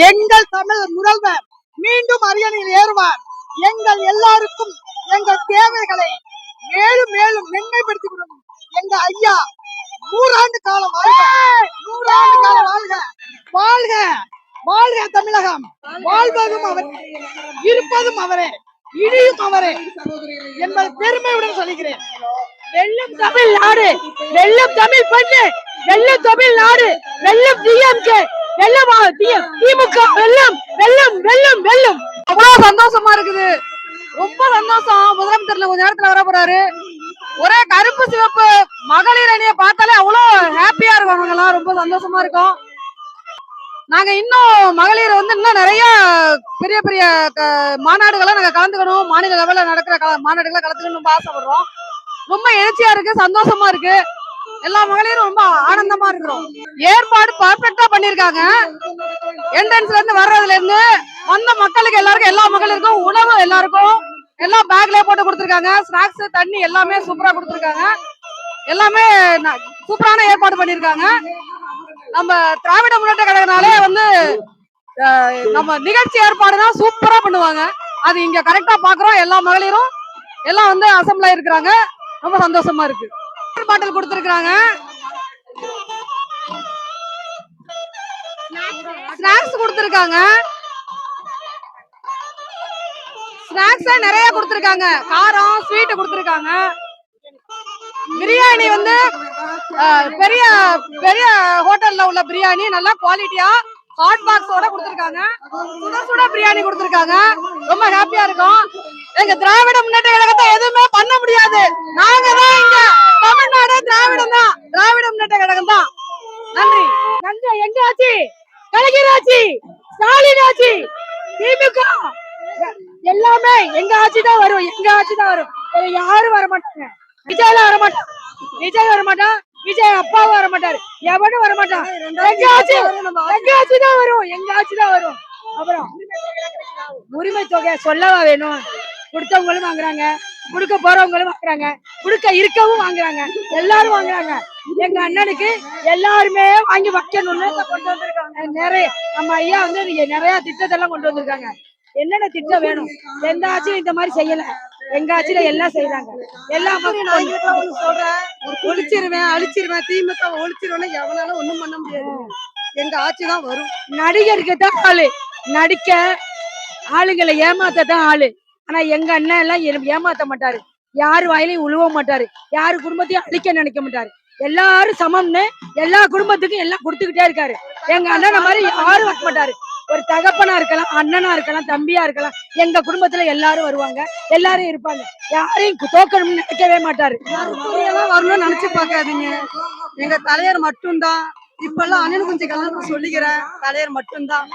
எங்கள் தமிழ் முதல்வர் மீண்டும் அரியணையில் ஏறுவார். எங்கள் எல்லாருக்கும் எங்கள் தேவைகளை மேலும் மேலும் மென்மைப்படுத்தி கொடுக்கும் எங்க ஐயா 100 ஆண்டு காலம் வாழ்க, 100 ஆண்டு காலம் வாழ்க, வாழ்க வாழ்க தமிழகம். வாழ்வதும் அவரே, இருப்பதும் அவரே, இனியும் அவரே என்பதை பெருமையுடன் சொல்கிறேன். வெல்லும் தமிழ்நாடு, வெல்லும் தமிழ் பெண்ணு, வெல்லும் தமிழ்நாடு, வெல்லும் டிஎம்கே, வெல்லும் திமுக, வெல்லும் வெல்லும் வெல்லும் வெல்லும். அவ்வளவு சந்தோஷமா இருக்குது, ரொம்ப சந்தோஷம். முதலமைச்சர்ல கொஞ்ச நேரத்துல வர போறாரு. ஒரே கருப்பு சிவப்பு மகளிர் அணியை பார்த்தாலே அவ்வளவு ஹாப்பியா இருக்கும். அவங்கெல்லாம் ரொம்ப சந்தோஷமா இருக்கும். நாங்க இன்னும் மகளிர் வந்து இன்னும் நிறைய பெரிய பெரிய மாநாடுகளை நாங்க கலந்துக்கணும், மாநில லெவல்ல நடக்கிற மாநாடுகளை கலந்துக்கணும் ரொம்ப ஆசைப்படுறோம். ரொம்ப எழுச்சியா இருக்கு, சந்தோஷமா இருக்கு. எல்லா மகளிரும் ரொம்ப ஆனந்தமா இருக்கிறோம். ஏற்பாடு பர்ஃபெக்டா பண்ணிருக்காங்க. என்ட்ரன்ஸ்ல இருந்து வர்றதுல இருந்து வந்த மக்களுக்கு எல்லாருக்கும், எல்லா மகளிருக்கும் உணவு எல்லாருக்கும் எல்லாம் பேக்லயே போட்டு கொடுத்துருக்காங்க. ஸ்நாக்ஸ், தண்ணி எல்லாமே சூப்பரா கொடுத்துருக்காங்க. எல்லாமே சூப்பரான ஏற்பாடு பண்ணிருக்காங்க. நம்ம திராவிட முன்னேற்ற கழகனாலே வந்து நம்ம நிகழ்ச்சி ஏற்பாடுதான் சூப்பரா பண்ணுவாங்க. அது இங்க கரெக்டா பாக்குறோம். எல்லா மகளிரும் எல்லாம் வந்து அசம்பிளா இருக்கிறாங்க. ரொம்ப சந்தோஷமா இருக்கு. பாட்டில் கொடுத்துருக்காங்க, ஸ்நாக்ஸ் கொடுத்துருக்காங்க, ஸ்நாக்ஸ் நிறைய கொடுத்துருக்காங்க. காரம் ஸ்வீட் கொடுத்துருக்காங்க. பிரியாணி வந்து பெரிய பெரிய ஹோட்டல்ல உள்ள பிரியாணி நல்லா குவாலிட்டியா ஹாட் பாக்ஸோட கொடுத்துருக்காங்க. சுட சுட பிரியாணி கொடுத்துருக்காங்க. ரொம்ப ஹாப்பியா இருக்கும். எங்க திராவிட முன்னேற்ற கழகத்தை எதுவுமே பண்ண முடியாது. நாங்க தான் இங்க தமிழ்நாடு திராவிடம் தான், திராவிட முன்னேற்ற கழகம் தான். நன்றி. நன்றி. எங்க ஆட்சி? கலைஞர் ஆட்சி, ஸ்டாலின் ஆட்சி, திமுக எல்லாமே எங்க ஆட்சி தான் வரும். எங்க ஆட்சி தான் வரும். யாரும் வர மாட்டாங்க. விஜய்லாம் வர மாட்டான், விஜய் வர மாட்டான், விஜய் அப்பாவும் வர மாட்டாரு, எவனும் வர மாட்டான். எங்க ஆட்சி, எங்க ஆட்சி தான் வரும், எங்க ஆட்சி தான் வரும். அப்புறம் உரிமை தொகை சொல்லவா வேணும்? கொடுத்தவங்களும் வாங்குறாங்க, கொடுக்க போறவங்களும் வாங்குறாங்க, கொடுக்க இருக்கவும் வாங்குறாங்க, எல்லாரும் வாங்குறாங்க. எங்க அண்ணனுக்கு எல்லாருமே வாங்கி வைக்கணும்னு கொண்டு வந்திருக்காங்க. நிறைய நம்ம ஐயா வந்து நிறைய திட்டத்தெல்லாம் கொண்டு வந்திருக்காங்க. என்னென்ன திட்டம் வேணும்? எந்த ஆட்சியும் இந்த மாதிரி செய்யல, எங்க ஆட்சியில எல்லாம் செய்யறாங்க. எல்லா மக்களும் சொல்றேன், ஒழிச்சிருவேன், அழிச்சிருவேன், திமுக ஒழிச்சிருவேன், எவனாலும் ஒண்ணும் பண்ண முடியாது. எங்க ஆட்சி தான் வரும். நடிகருக்கு தான் ஆளு, நடிக்க ஆளுங்களை ஏமாத்தான் ஆளு. ஆனா எங்க அண்ணன் எல்லாம் ஏமாத்த மாட்டாரு, யாரு வாயிலையும் உழுவ மாட்டாரு, யாரு குடும்பத்தையும் அழிக்க நினைக்க மாட்டாரு. எல்லாரும் சமம்னு எல்லா குடும்பத்துக்கும் எல்லாம் கொடுத்துக்கிட்டே இருக்காரு. எங்க அண்ணன் மாதிரி யாரும் வைக்க மாட்டாரு. ஒரு தகப்பனா இருக்கலாம், அண்ணனா இருக்கலாம், தம்பியா இருக்கலாம், எங்க குடும்பத்துல எல்லாரும் வருவாங்க, எல்லாரும் இருப்பாங்க. யாரையும் தோக்கணும்னு நினைக்கவே மாட்டாரு. வரணும்னு நினைச்சு பாக்காதீங்க. எங்க தலைவர் மட்டும்தான். இப்ப எல்லாம் அண்ணன் குஞ்சுக்கெல்லாம் சொல்லிக்கிறேன், தலைவர் மட்டும்தான்.